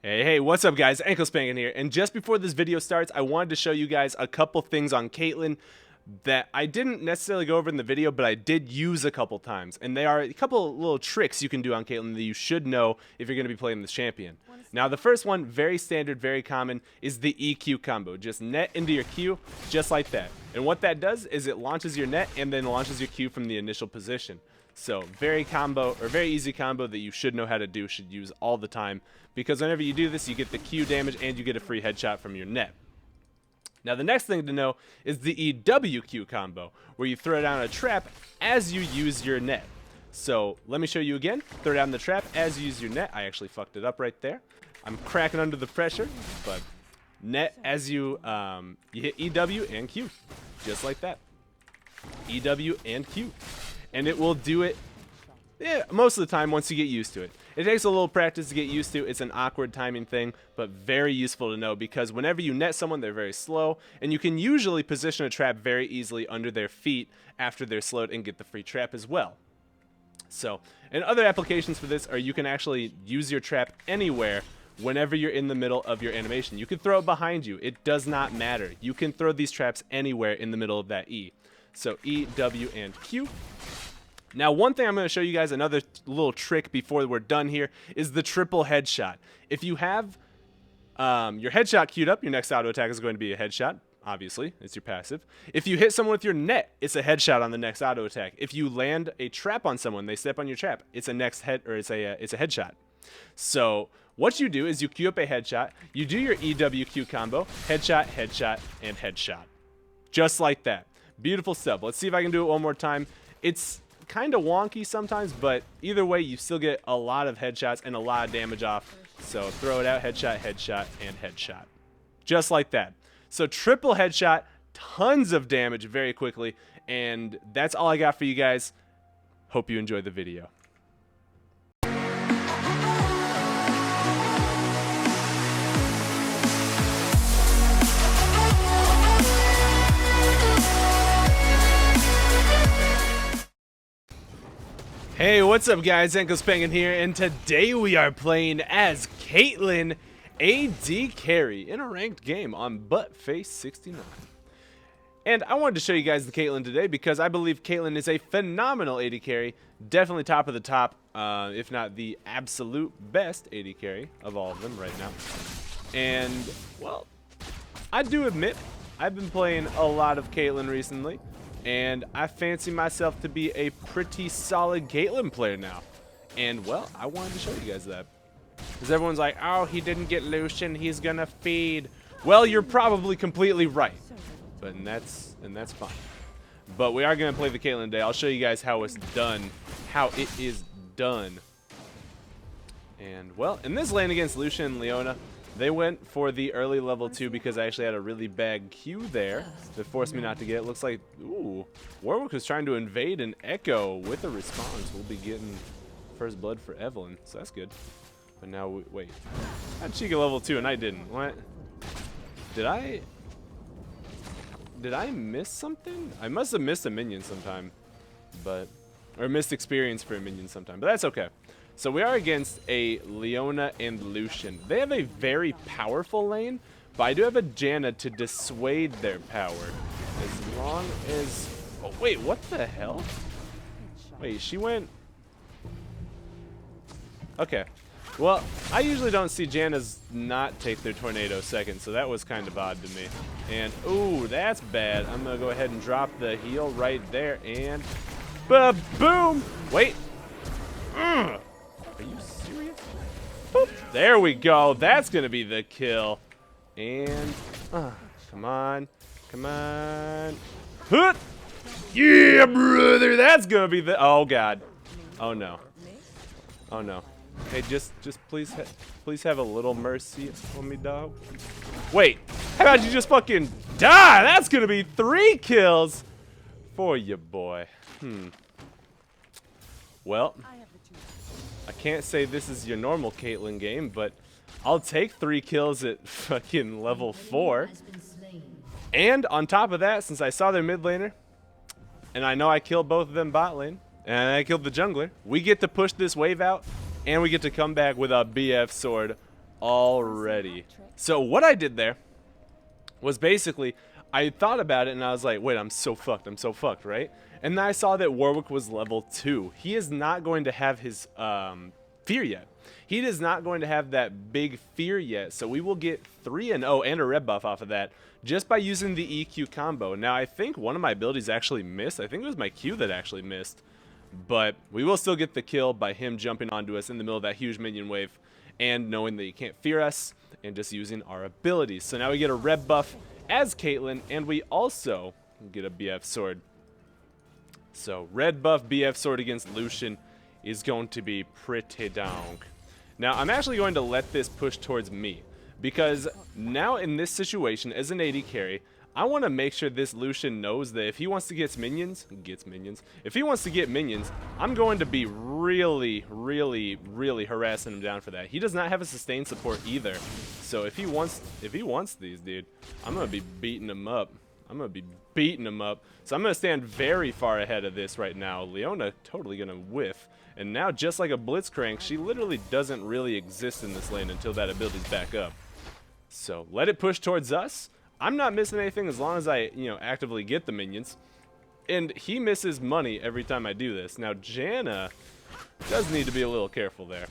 Hey, what's up guys? Anklespankin here, and just before this video starts, I wanted to show you guys a couple things on Caitlyn that I didn't necessarily go over in the video, but I did use a couple times, and they are a couple little tricks you can do on Caitlyn that you should know if you're going to be playing this champion. Now the first one, very standard, very common, is the EQ combo. Just net into your Q, just like that. And what that does is it launches your net and then launches your Q from the initial position. So very easy combo that you should know how to do, should use all the time, because whenever you do this, you get the Q damage and you get a free headshot from your net. Now the next thing to know is the EWQ combo, where you throw down a trap as you use your net. So let me show you again. Throw down the trap as you use your net. I actually fucked it up right there. I'm cracking under the pressure, but net as you hit EW and Q, just like that. EW and Q. And it will do it most of the time once you get used to it. It takes a little practice to get used to. It's an awkward timing thing, but very useful to know, because whenever you net someone, they're very slow, and you can usually position a trap very easily under their feet after they're slowed and get the free trap as well. So, and other applications for this are you can actually use your trap anywhere whenever you're in the middle of your animation. You can throw it behind you. It does not matter. You can throw these traps anywhere in the middle of that E. So E, W, and Q. Now one thing I'm going to show you guys, another little trick before we're done here, is the triple headshot. If you have your headshot queued up, your next auto attack is going to be a headshot. Obviously, it's your passive. If you hit someone with your net, it's a headshot on the next auto attack. If you land a trap on someone, they step on your trap, it's a headshot. So what you do is you queue up a headshot, you do your EWQ combo, headshot, headshot, and headshot. Just like that. Beautiful stuff. Let's see if I can do it one more time. It's kind of wonky sometimes, but either way, you still get a lot of headshots and a lot of damage off. So throw it out, headshot, headshot, and headshot. Just like that. So triple headshot, tons of damage very quickly, and that's all I got for you guys. Hope you enjoyed the video. Hey, what's up guys? Anklespankin here, and today we are playing as Caitlyn, AD carry, in a ranked game on Buttface 69. And I wanted to show you guys the Caitlyn today because I believe Caitlyn is a phenomenal AD carry, definitely top of the top, if not the absolute best AD carry of all of them right now. And, well, I do admit, I've been playing a lot of Caitlyn recently, and I fancy myself to be a pretty solid Caitlyn player now. And, well, I wanted to show you guys that. Because everyone's like, oh, he didn't get Lucian, he's gonna feed. Well, you're probably completely right. But and that's fine. But we are gonna play the Caitlyn today. I'll show you guys how it's done. How it is done. And, well, in this lane against Lucian and Leona, they went for the early level 2 because I actually had a really bad Q there that forced me not to get it. Looks like, ooh, Warwick was trying to invade an Echo with a response. We'll be getting first blood for Evelyn, so that's good. But now, wait. I had Chica level 2 and I didn't. What? Did I miss something? I must have missed a minion sometime. Or missed experience for a minion sometime, but that's okay. So we are against a Leona and Lucian. They have a very powerful lane, but I do have a Janna to dissuade their power. As long as... Oh, wait, what the hell? Wait, she went... Okay. Well, I usually don't see Jannas not take their tornado second, so that was kind of odd to me. And, ooh, that's bad. I'm going to go ahead and drop the heal right there, and... Ba-boom! Wait. Are you serious? Boop. There we go. That's going to be the kill. And, come on. Come on. Hoot! Yeah, brother. That's going to be the... Oh, God. Oh, no. Oh, no. Hey, just please have a little mercy on me, dog. Wait. How about you just fucking die? That's going to be 3 kills for you, boy. Well... I can't say this is your normal Caitlyn game, but I'll take 3 kills at fucking level 4. And on top of that, since I saw their mid laner, and I know I killed both of them bot lane, and I killed the jungler, we get to push this wave out, and we get to come back with a BF sword already. So what I did there was basically, I thought about it and I was like, wait, I'm so fucked, right? And then I saw that Warwick was level 2. He is not going to have his fear yet. He is not going to have that big fear yet, so we will get 3-0 and a red buff off of that just by using the EQ combo. Now, I think one of my abilities actually missed. I think it was my Q that actually missed. But we will still get the kill by him jumping onto us in the middle of that huge minion wave and knowing that he can't fear us and just using our abilities. So now we get a red buff as Caitlyn, and we also get a BF sword. So red buff BF sword against Lucian is going to be pretty dong. Now I'm actually going to let this push towards me because now in this situation as an AD carry, I want to make sure this Lucian knows that if he wants to get minions, if he wants to get minions, I'm going to be really harassing him down for that. He does not have a sustained support either. So if he wants these, dude, I'm going to be beating him up. So I'm going to stand very far ahead of this right now. Leona totally going to whiff. And now just like a Blitzcrank, she literally doesn't really exist in this lane until that ability's back up. So let it push towards us. I'm not missing anything as long as I, actively get the minions. And he misses money every time I do this. Now, Janna does need to be a little careful there.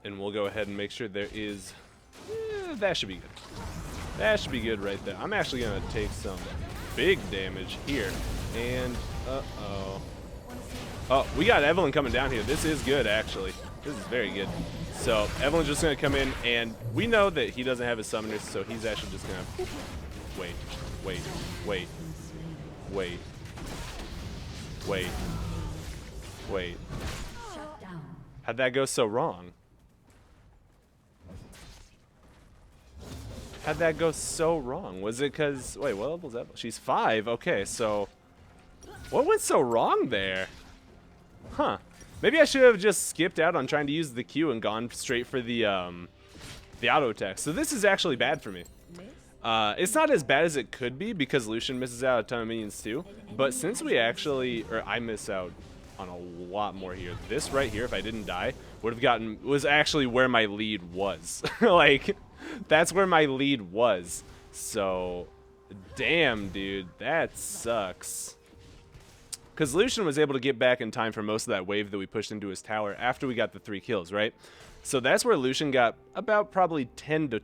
And we'll go ahead and make sure there is... that should be good. That should be good right there. I'm actually going to take some big damage here. And, uh-oh. Oh, we got Evelyn coming down here. This is good, actually. This is very good. So Evelyn's just going to come in, and we know that he doesn't have his summoners, so he's actually just going to wait. How'd that go so wrong? How'd that go so wrong? Was it because... Wait, what level is Evelyn? She's 5. Okay, so... What went so wrong there? Huh. Maybe I should have just skipped out on trying to use the Q and gone straight for the auto attack. So this is actually bad for me. It's not as bad as it could be because Lucian misses out a ton of minions too. But since we actually, or I miss out on a lot more here. This right here, if I didn't die, was actually where my lead was. Like, that's where my lead was. So, damn, dude, that sucks. Because Lucian was able to get back in time for most of that wave that we pushed into his tower after we got the 3 kills, right? So that's where Lucian got about probably 10 to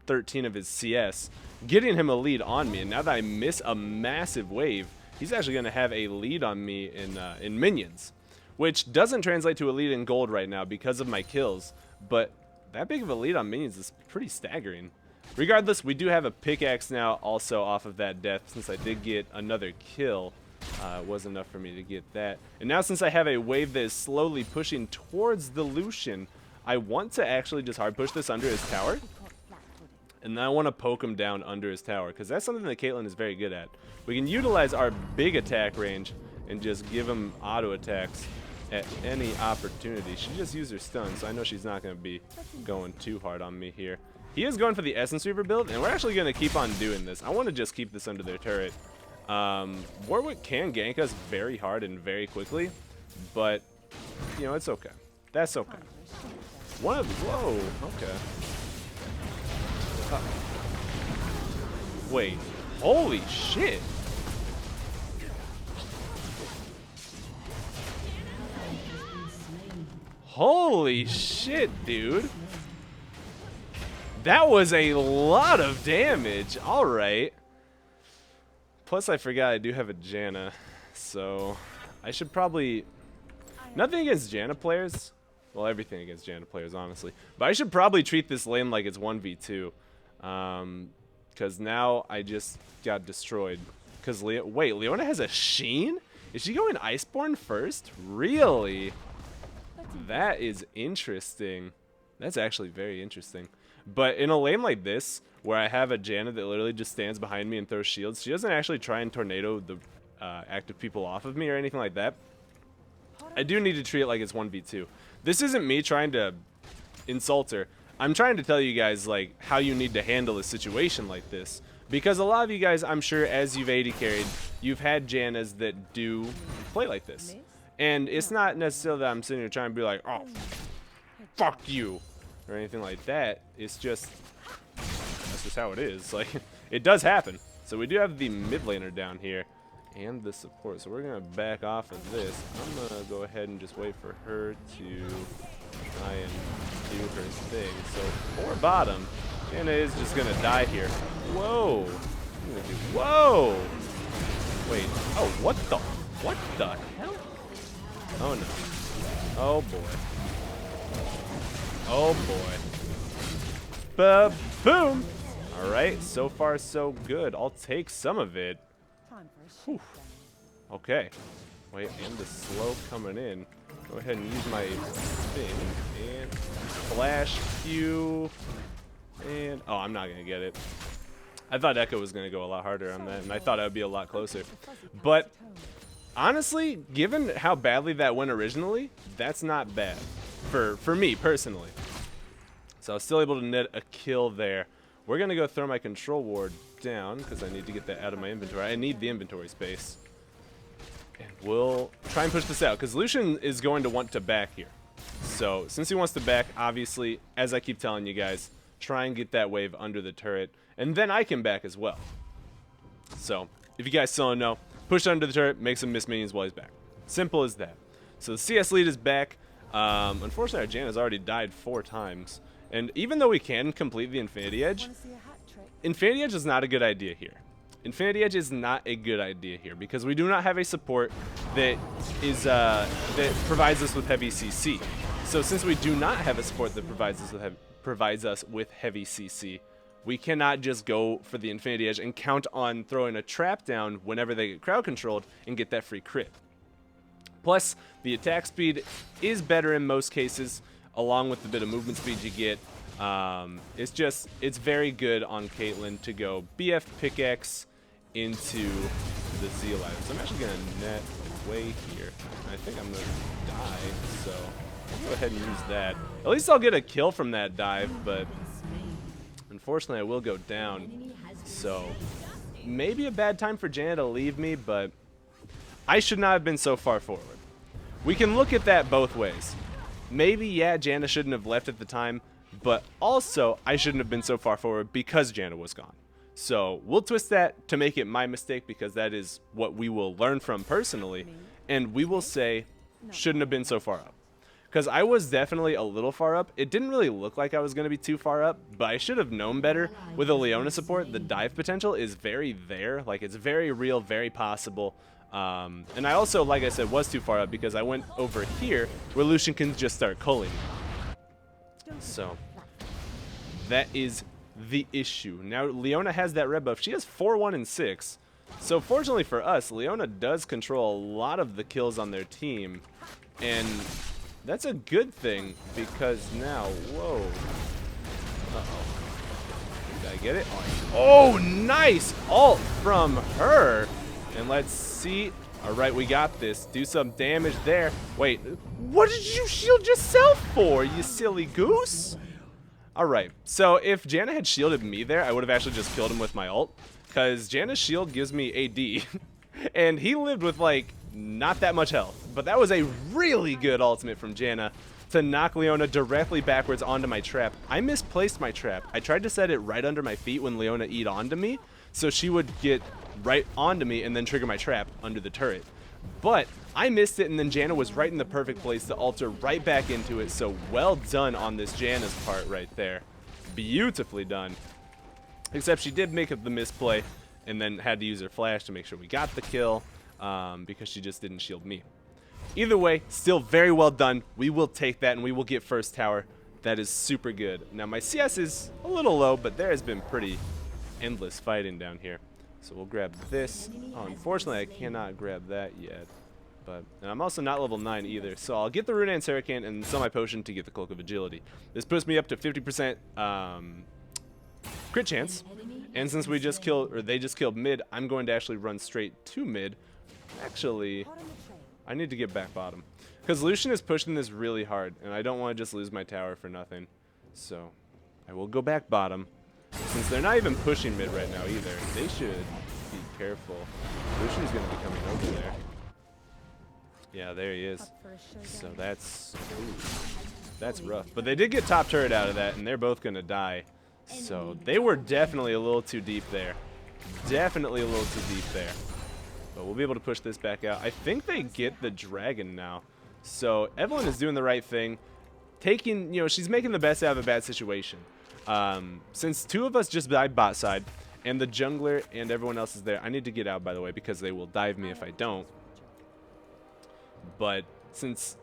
13 of his CS, getting him a lead on me. And now that I miss a massive wave, he's actually going to have a lead on me in minions, which doesn't translate to a lead in gold right now because of my kills. But that big of a lead on minions is pretty staggering. Regardless, we do have a pickaxe now also off of that death since I did get another kill. It was enough for me to get that. And now since I have a wave that is slowly pushing towards the Lucian, I want to actually just hard push this under his tower. And then I want to poke him down under his tower, because that's something that Caitlyn is very good at. We can utilize our big attack range and just give him auto attacks at any opportunity. She just used her stun, so I know she's not going to be going too hard on me here. He is going for the Essence Reaver build, and we're actually going to keep on doing this. I want to just keep this under their turret. Warwick can gank us very hard and very quickly, but, it's okay. That's okay. Whoa, okay. Wait, holy shit. Holy shit, dude. That was a lot of damage. Alright. Plus, I forgot I do have a Janna, so I should probably... Nothing against Janna players. Well, everything against Janna players, honestly. But I should probably treat this lane like it's 1v2. Because now I just got destroyed. Because wait, Leona has a Sheen? Is she going Iceborne first? Really? That is interesting. That's actually very interesting. But in a lane like this, where I have a Janna that literally just stands behind me and throws shields, she doesn't actually try and tornado the active people off of me or anything like that. I do need to treat it like it's 1v2. This isn't me trying to insult her. I'm trying to tell you guys, like, how you need to handle a situation like this. Because a lot of you guys, I'm sure, as you've AD carried, you've had Jannas that do play like this. And it's not necessarily that I'm sitting here trying to be like, oh, fuck you. or anything like that. It's just, that's just how it is. Like, it does happen. So we do have the mid laner down here and the support. So we're going to back off of this. I'm going to go ahead and just wait for her to try and do her thing. So for bottom, Janna is just going to die here. Whoa. Whoa. Wait. Oh, what the hell? Oh, no. Oh, boy. Oh, boy. Ba-boom. All right. So far, so good. I'll take some of it. Whew. Okay. Wait, and the slow coming in. Go ahead and use my thing. And flash Q. And, oh, I'm not going to get it. I thought Echo was going to go a lot harder on that, and I thought I would be a lot closer. But honestly, given how badly that went originally, that's not bad for me personally. So I was still able to net a kill there. We're going to go throw my control ward down because I need to get that out of my inventory. I need the inventory space. And we'll try and push this out because Lucian is going to want to back here. So since he wants to back, obviously, as I keep telling you guys, try and get that wave under the turret. And then I can back as well. So if you guys still don't know, push under the turret, make some miss minions while he's back. Simple as that. So the CS lead is back. Unfortunately, our Janna's already died 4 times. And even though we can complete the Infinity Edge, Infinity Edge is not a good idea here. Infinity Edge is not a good idea here because we do not have a support that is that provides us with heavy CC. So since we do not have a support that provides us with heavy CC, we cannot just go for the Infinity Edge and count on throwing a trap down whenever they get crowd controlled and get that free crit. Plus, the attack speed is better in most cases, along with the bit of movement speed you get. It's very good on Caitlyn to go BF pickaxe into the Zeal item. So I'm actually going to net away here. I think I'm going to die, so I'll go ahead and use that. At least I'll get a kill from that dive, but unfortunately I will go down. So maybe a bad time for Janna to leave me, but I should not have been so far forward. We can look at that both ways. Maybe, yeah, Janna shouldn't have left at the time, but also I shouldn't have been so far forward because Janna was gone. So we'll twist that to make it my mistake because that is what we will learn from personally, and we will say shouldn't have been so far up. Because I was definitely a little far up. It didn't really look like I was going to be too far up, but I should have known better. With a Leona support, the dive potential is very there. Like, it's very real, very possible. And I also, like I said, was too far up because I went over here where Lucian can just start culling. So that is the issue. Now, Leona has that red buff. She has 4, 1, and 6. So fortunately for us, Leona does control a lot of the kills on their team. And that's a good thing because now, whoa. Uh-oh. Did I get it? Oh, nice ult from her. And let's see. All right, we got this. Do some damage there. Wait, what did you shield yourself for, you silly goose? All right, so if Janna had shielded me there, I would have actually just killed him with my ult because Janna's shield gives me AD. And he lived with, like, not that much health. But that was a really good ultimate from Janna to knock Leona directly backwards onto my trap. I misplaced my trap. I tried to set it right under my feet when Leona E'd onto me, so she would get right onto me and then trigger my trap under the turret. But I missed it, and then Janna was right in the perfect place to alter right back into it, so well done on this Janna's part right there. Beautifully done. Except she did make up the misplay and then had to use her flash to make sure we got the kill because she just didn't shield me. Either way, still very well done. We will take that and we will get first tower. That is super good. Now my CS is a little low, but there has been pretty endless fighting down here. So we'll grab this. Oh, unfortunately, I cannot grab that yet. And I'm also not level 9 either. So I'll get the Runaan's Hurricane and sell my potion to get the Cloak of Agility. This puts me up to 50% crit chance. And since we just killed, or they just killed mid, I'm going to actually run straight to mid. Actually, I need to get back bottom. Because Lucian is pushing this really hard, and I don't want to just lose my tower for nothing. So I will go back bottom. Since they're not even pushing mid right now either, they should be careful. Lucian's going to be coming over there. Yeah, there he is. So that's... Ooh. That's rough. But they did get top turret out of that, and they're both going to die. So they were definitely a little too deep there. Definitely a little too deep there. But we'll be able to push this back out. I think they get the dragon now. So Evelyn is doing the right thing. Taking, you know, she's making the best out of a bad situation. Since two of us just died bot side, and the jungler and everyone else is there. I need to get out, by the way, because they will dive me if I don't. But since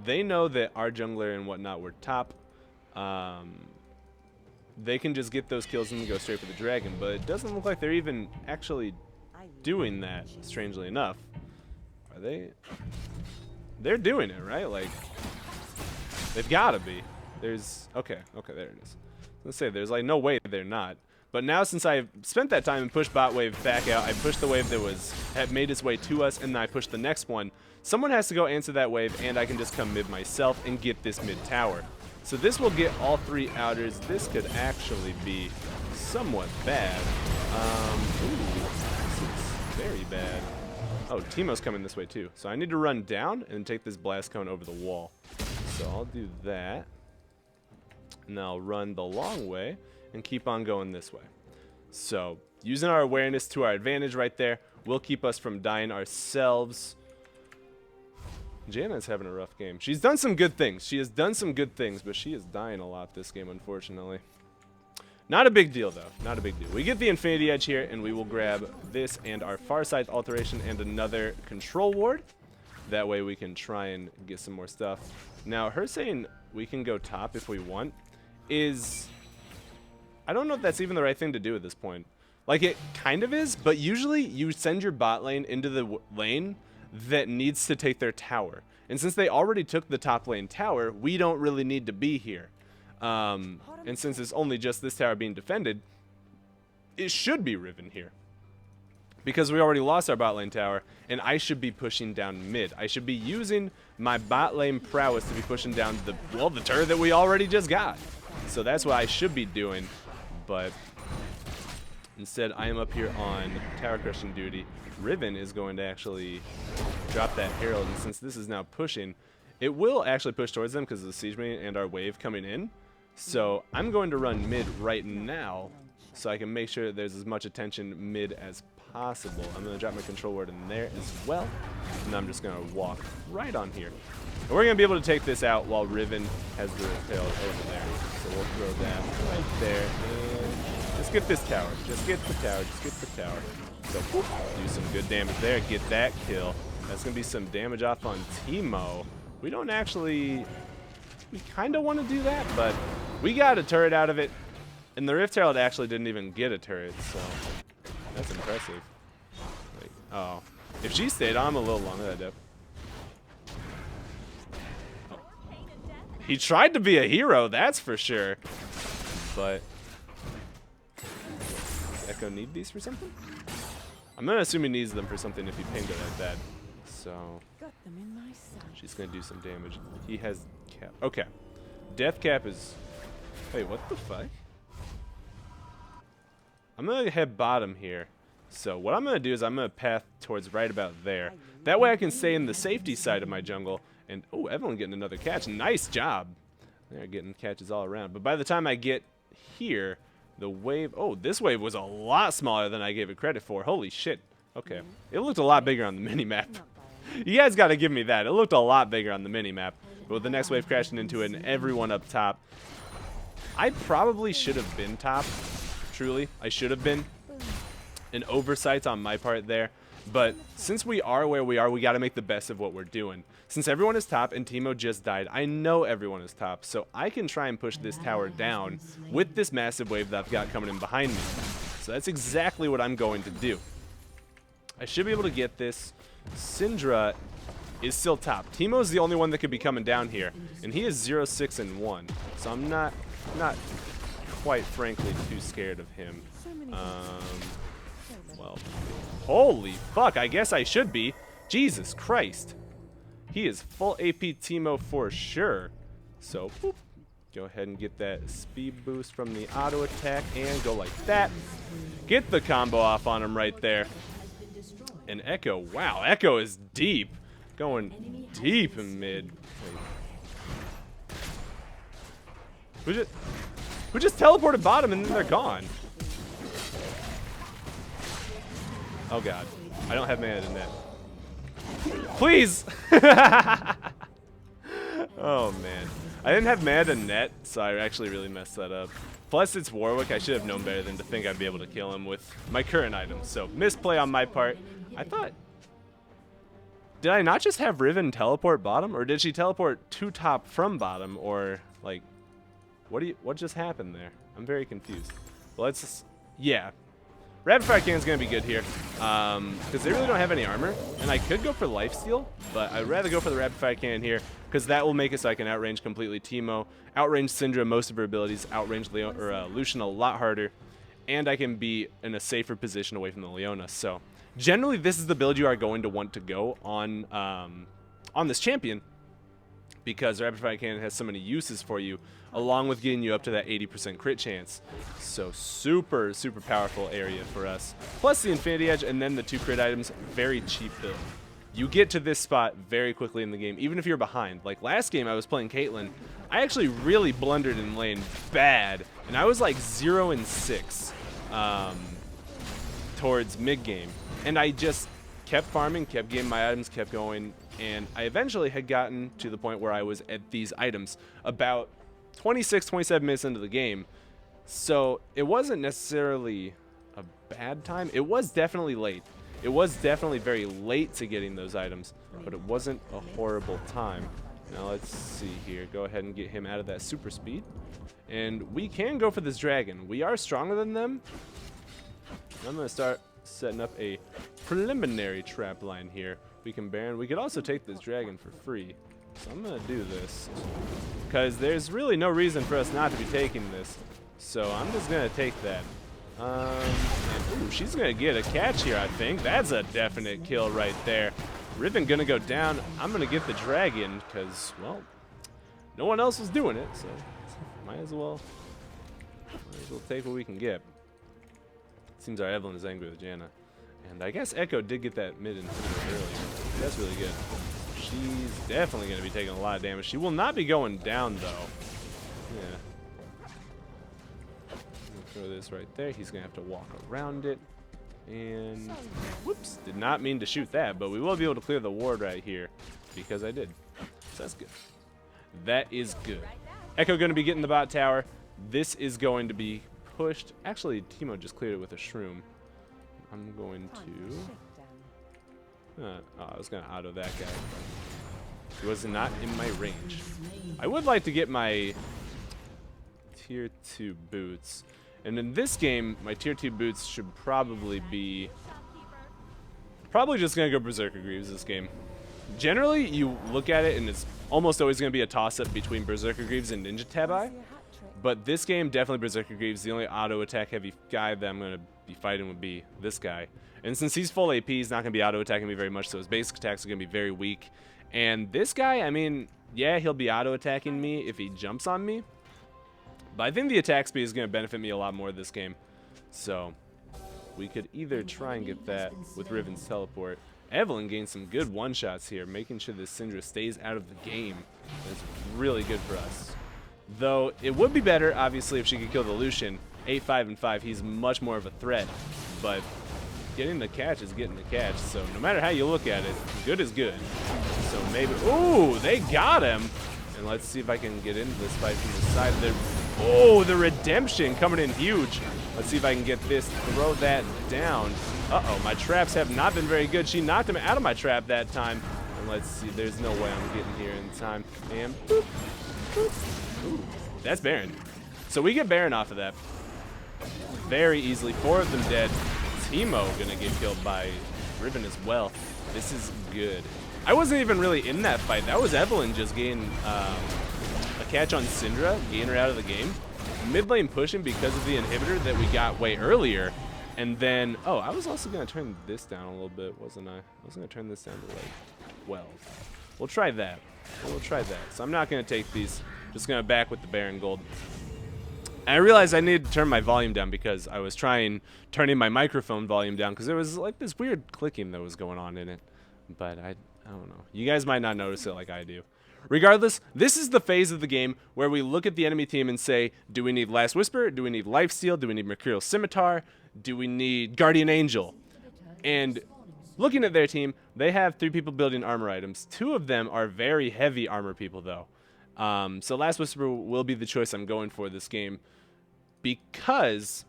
they know that our jungler and whatnot were top, they can just get those kills and go straight for the dragon. But it doesn't look like they're even actually doing that, strangely enough. Are they? They're doing it, right? Like, they've got to be. There's... Okay, there it is. Let's say there's like no way they're not. But now, since I've spent that time and pushed bot wave back out, I pushed the wave that had made its way to us, and then I pushed the next one. Someone has to go answer that wave, and I can just come mid myself and get this mid tower. So this will get all three outers. This could actually be somewhat bad. Ooh, this is very bad. Oh, Teemo's coming this way too. So I need to run down and take this blast cone over the wall. So I'll do that. And I'll run the long way and keep on going this way. So using our awareness to our advantage right there will keep us from dying ourselves. Janna's having a rough game. She's done some good things. She has done some good things, but she is dying a lot this game, unfortunately. Not a big deal, though. Not a big deal. We get the Infinity Edge here, and we will grab this and our Farsight Alteration and another Control Ward. That way we can try and get some more stuff. Now, her saying we can go top if we want is... I don't know if that's even the right thing to do at this point. Like, it kind of is, but usually you send your bot lane into the lane that needs to take their tower. And since they already took the top lane tower, we don't really need to be here. And since it's only just this tower being defended, it should be Riven here. Because we already lost our bot lane tower, and I should be pushing down mid. I should be using my bot lane prowess to be pushing down the turret that we already just got. So that's what I should be doing. But instead, I am up here on tower crushing duty. Riven is going to actually drop that Herald, and since this is now pushing, it will actually push towards them because of the siege minion and our wave coming in. So I'm going to run mid right now so I can make sure that there's as much attention mid as possible. I'm going to drop my control word in there as well, and I'm just going to walk right on here. And we're going to be able to take this out while Riven has the tail over there. So we'll throw that right there, and just get this tower. Just get the tower. Just get the tower. So whoop, do some good damage there. Get that kill. That's going to be some damage off on Teemo. We don't actually... We kind of want to do that, but we got a turret out of it. And the Rift Herald actually didn't even get a turret, so that's impressive. Like, oh. If she stayed on, I'm a little longer that depth. Oh. He tried to be a hero, that's for sure. But... Does Echo need these for something? I'm going to assume he needs them for something if he pinged it like that. So... She's going to do some damage. He has cap. Okay. Death cap is... Wait, what the fuck? I'm going to head bottom here. So what I'm going to do is I'm going to path towards right about there. That way I can stay in the safety side of my jungle. And, oh, Evelyn getting another catch. Nice job. They're getting catches all around. But by the time I get here, the wave... Oh, this wave was a lot smaller than I gave it credit for. Holy shit. Okay. It looked a lot bigger on the mini-map. You guys got to give me that. It looked a lot bigger on the mini-map. But with the next wave crashing into it and everyone up top, I probably should have been top. Truly, I should have been. An oversight on my part there. But since we are where we are, we got to make the best of what we're doing. Since everyone is top and Teemo just died, I know everyone is top. So I can try and push this tower down with this massive wave that I've got coming in behind me. So that's exactly what I'm going to do. I should be able to get this. Syndra is still top. Teemo's the only one that could be coming down here, and he is 0-6-1. So I'm not quite frankly too scared of him. Well, holy fuck, I guess I should be. Jesus Christ. He is full AP Teemo for sure. So whoop, go ahead and get that speed boost from the auto attack and go like that. Get the combo off on him right there. And Echo, wow, Echo is deep. Going deep in mid. Wait. Who just teleported bottom and then they're gone? Oh god. I don't have mana in that. Please! Oh man. I didn't have mana to net, so I actually really messed that up. Plus it's Warwick, I should have known better than to think I'd be able to kill him with my current items. So misplay on my part. I thought... Did I not just have Riven teleport bottom? Or did she teleport to top from bottom? Or like... What just happened there? I'm very confused. Well, let's just... Yeah. Rapid Fire Cannon's gonna be good here, because they really don't have any armor, and I could go for Lifesteal, but I'd rather go for the Rapid Fire Cannon here, because that will make it so I can outrange completely Teemo, outrange Syndra most of her abilities, outrange Lucian a lot harder, and I can be in a safer position away from the Leona. So generally, this is the build you are going to want to go on this champion, because Rapid Fire Cannon has so many uses for you, along with getting you up to that 80% crit chance. So super, super powerful area for us. Plus the Infinity Edge and then the 2 crit items, very cheap build. You get to this spot very quickly in the game, even if you're behind. Like last game I was playing Caitlyn, I actually really blundered in lane bad, and I was like 0 and 6 towards mid game. And I just kept farming, kept getting my items, kept going, and I eventually had gotten to the point where I was at these items about 26, 27 minutes into the game. So it wasn't necessarily a bad time. It was definitely late. It was definitely very late to getting those items, but it wasn't a horrible time. Now let's see here. Go ahead and get him out of that super speed. And we can go for this dragon. We are stronger than them. I'm going to start setting up a preliminary trap line here. We can Baron. We could also take this dragon for free. So I'm going to do this, because there's really no reason for us not to be taking this. So I'm just going to take that. And, ooh, she's going to get a catch here, I think. That's a definite kill right there. Riven going to go down. I'm going to get the dragon, because, well, no one else was doing it. So might as well take what we can get. Seems our Evelyn is angry with Janna. And I guess Echo did get that mid inhibitor earlier. That's really good. She's definitely going to be taking a lot of damage. She will not be going down, though. Yeah. Throw this right there. He's going to have to walk around it. And, whoops, did not mean to shoot that, but we will be able to clear the ward right here, because I did. So that's good. That is good. Echo going to be getting the bot tower. This is going to be pushed. Actually, Teemo just cleared it with a shroom. I'm going to... oh, I was going to auto that guy. He was not in my range. I would like to get my tier 2 boots. And in this game, my tier 2 boots should probably be... Probably just going to go Berserker Greaves this game. Generally, you look at it and it's almost always going to be a toss-up between Berserker Greaves and Ninja Tabi. But this game, definitely Berserker Greaves. The only auto attack heavy guy that I'm going to be fighting would be this guy. And since he's full AP, he's not going to be auto attacking me very much, so his basic attacks are going to be very weak. And this guy, I mean, yeah, he'll be auto attacking me if he jumps on me. But I think the attack speed is going to benefit me a lot more this game. So we could either try and get that with Riven's teleport. Evelyn gained some good one-shots here, making sure this Syndra stays out of the game. That's really good for us. Though it would be better, obviously, if she could kill the Lucian. 8, 5, and 5, he's much more of a threat. But getting the catch is getting the catch. So no matter how you look at it, good is good. So maybe... Ooh, they got him! And let's see if I can get into this fight from the side of the... Oh, the redemption coming in huge. Let's see if I can get this, throw that down. Uh-oh, my traps have not been very good. She knocked him out of my trap that time. And let's see, there's no way I'm getting here in time. And boop, boop. Ooh, that's Baron. So we get Baron off of that very easily. 4 of them dead. Teemo gonna get killed by Riven as well. This is good. I wasn't even really in that fight. That was Evelyn just getting a catch on Syndra, getting her out of the game. Mid lane pushing because of the inhibitor that we got way earlier. And then, oh, I was also gonna turn this down a little bit, wasn't I? I was gonna turn this down to like 12. We'll try that. We'll try that. So I'm not gonna take these. Just gonna back with the Baron Gold. And I realized I needed to turn my volume down because I was turning my microphone volume down because there was like this weird clicking that was going on in it. But I don't know. You guys might not notice it like I do. Regardless, this is the phase of the game where we look at the enemy team and say, do we need Last Whisper? Do we need Lifesteal? Do we need Mercurial Scimitar? Do we need Guardian Angel? And looking at their team, they have 3 people building armor items. 2 of them are very heavy armor people, though. So Last Whisper will be the choice I'm going for this game, because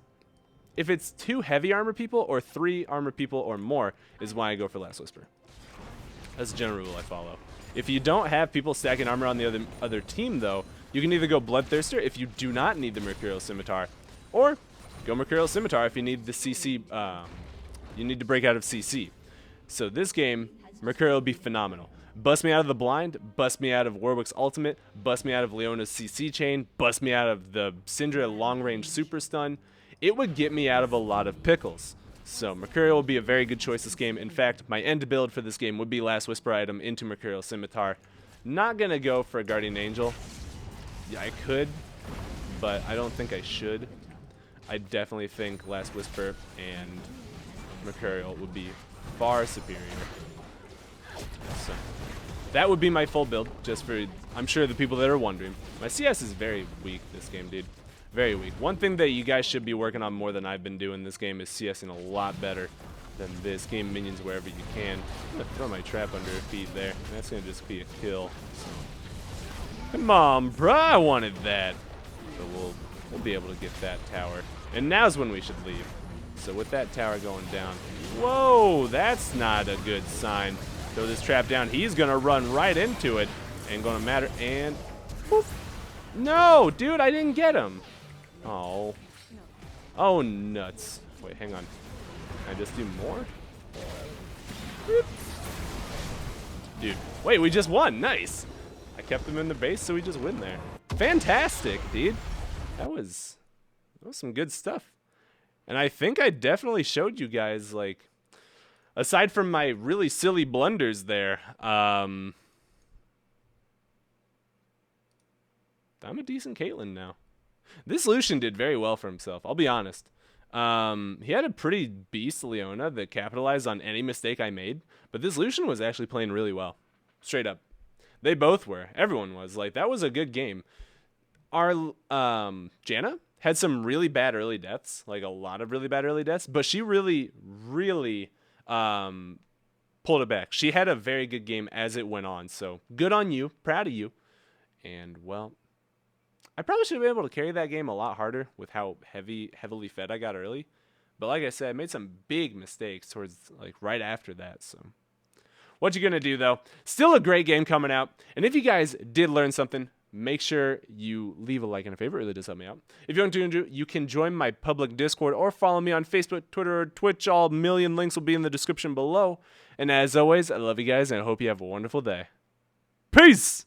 if it's 2 heavy armor people or 3 armor people or more is why I go for Last Whisper. That's a general rule I follow. If you don't have people stacking armor on the other team, though, you can either go Bloodthirster if you do not need the Mercurial Scimitar, or go Mercurial Scimitar if you need the CC. You need to break out of CC. So this game, Mercurial will be phenomenal. Bust me out of the blind, bust me out of Warwick's ultimate, bust me out of Leona's CC chain, bust me out of the Syndra long-range super stun. It would get me out of a lot of pickles. So Mercurial will be a very good choice this game. In fact, my end build for this game would be Last Whisper item into Mercurial Scimitar. Not going to go for a Guardian Angel. Yeah, I could, but I don't think I should. I definitely think Last Whisper and Mercurial would be far superior. So that would be my full build, just for, I'm sure, the people that are wondering. My CS is very weak this game, dude. Very weak. One thing that you guys should be working on more than I've been doing this game is CSing a lot better than this. Game minions wherever you can. I'm going to throw my trap under her feet there. And that's going to just be a kill. So. Come on, bruh. I wanted that. So we'll be able to get that tower. And now's when we should leave. So with that tower going down. Whoa, that's not a good sign. Throw this trap down. He's going to run right into it. Ain't going to matter. And whoop. No, dude, I didn't get him. Oh. Oh, nuts. Wait, hang on. Can I just do more? Dude, wait, we just won. Nice. I kept them in the base, so we just win there. Fantastic, dude. That was some good stuff. And I think I definitely showed you guys, like, aside from my really silly blunders there, I'm a decent Caitlyn now. This Lucian did very well for himself, I'll be honest. He had a pretty beast Leona that capitalized on any mistake I made, but this Lucian was actually playing really well. Straight up. They both were. Everyone was. Like, that was a good game. Our Janna had some really bad early deaths, like a lot of really bad early deaths, but she really, really pulled it back. She had a very good game as it went on, so good on you. Proud of you. And, well, I probably should have been able to carry that game a lot harder with how heavily fed I got early. But like I said, I made some big mistakes towards, like, right after that. So what you gonna do, though? Still a great game coming out. And if you guys did learn something, make sure you leave a like and a favorite. It really does help me out. If you want to, you can join my public Discord or follow me on Facebook, Twitter, or Twitch. All million links will be in the description below. And as always, I love you guys, and I hope you have a wonderful day. Peace!